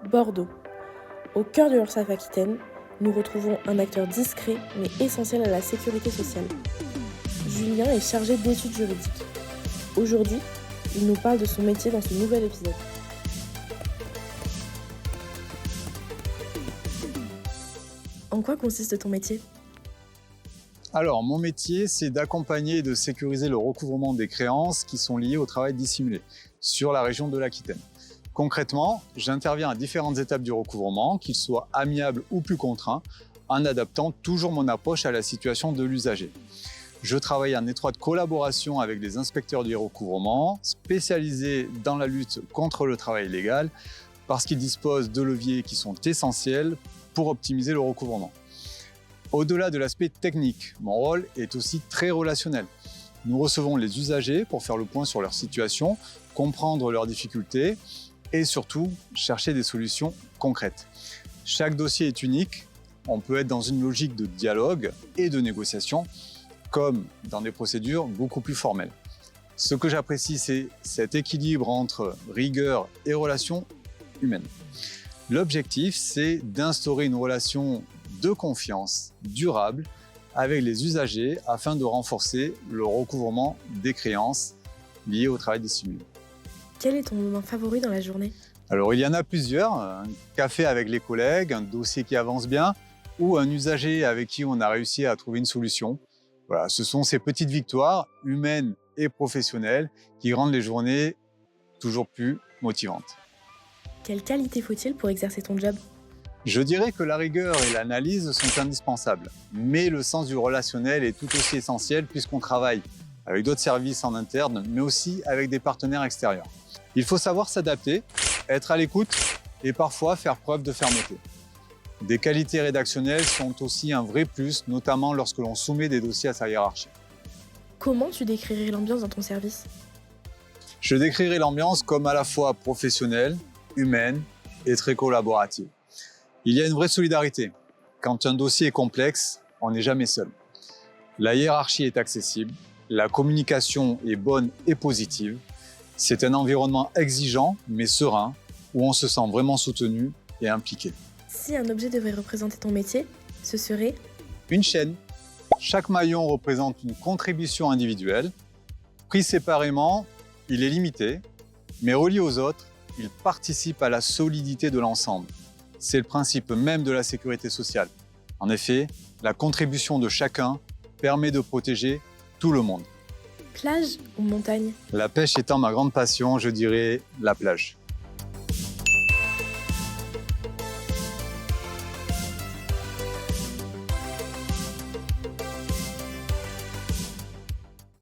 Bordeaux. Au cœur de l'URSSAF Aquitaine, nous retrouvons un acteur discret mais essentiel à la sécurité sociale. Julien est chargé d'études juridiques. Aujourd'hui, il nous parle de son métier dans ce nouvel épisode. En quoi consiste ton métier ? Alors, mon métier, c'est d'accompagner et de sécuriser le recouvrement des créances qui sont liées au travail dissimulé sur la région de l'Aquitaine. Concrètement, j'interviens à différentes étapes du recouvrement, qu'ils soient amiables ou plus contraints, en adaptant toujours mon approche à la situation de l'usager. Je travaille en étroite collaboration avec les inspecteurs du recouvrement, spécialisés dans la lutte contre le travail illégal, parce qu'ils disposent de leviers qui sont essentiels pour optimiser le recouvrement. Au-delà de l'aspect technique, mon rôle est aussi très relationnel. Nous recevons les usagers pour faire le point sur leur situation, comprendre leurs difficultés et surtout chercher des solutions concrètes. Chaque dossier est unique, on peut être dans une logique de dialogue et de négociation, comme dans des procédures beaucoup plus formelles. Ce que j'apprécie, c'est cet équilibre entre rigueur et relations humaines. L'objectif, c'est d'instaurer une relation de confiance durable avec les usagers afin de renforcer le recouvrement des créances liées au travail dissimulé. Quel est ton moment favori dans la journée ? Alors, il y en a plusieurs. Un café avec les collègues, un dossier qui avance bien ou un usager avec qui on a réussi à trouver une solution. Voilà, ce sont ces petites victoires humaines et professionnelles qui rendent les journées toujours plus motivantes. Quelle qualité faut-il pour exercer ton job ? Je dirais que la rigueur et l'analyse sont indispensables, mais le sens du relationnel est tout aussi essentiel puisqu'on travaille avec d'autres services en interne, mais aussi avec des partenaires extérieurs. Il faut savoir s'adapter, être à l'écoute et parfois faire preuve de fermeté. Des qualités rédactionnelles sont aussi un vrai plus, notamment lorsque l'on soumet des dossiers à sa hiérarchie. Comment tu décrirais l'ambiance dans ton service ? Je décrirais l'ambiance comme à la fois professionnelle, humaine et très collaborative. Il y a une vraie solidarité. Quand un dossier est complexe, on n'est jamais seul. La hiérarchie est accessible, la communication est bonne et positive. C'est un environnement exigeant mais serein où on se sent vraiment soutenu et impliqué. Si un objet devait représenter ton métier, ce serait ? Une chaîne. Chaque maillon représente une contribution individuelle. Pris séparément, il est limité, mais relié aux autres, il participe à la solidité de l'ensemble. C'est le principe même de la sécurité sociale. En effet, la contribution de chacun permet de protéger tout le monde. Plage ou montagne ? La pêche étant ma grande passion, je dirais la plage.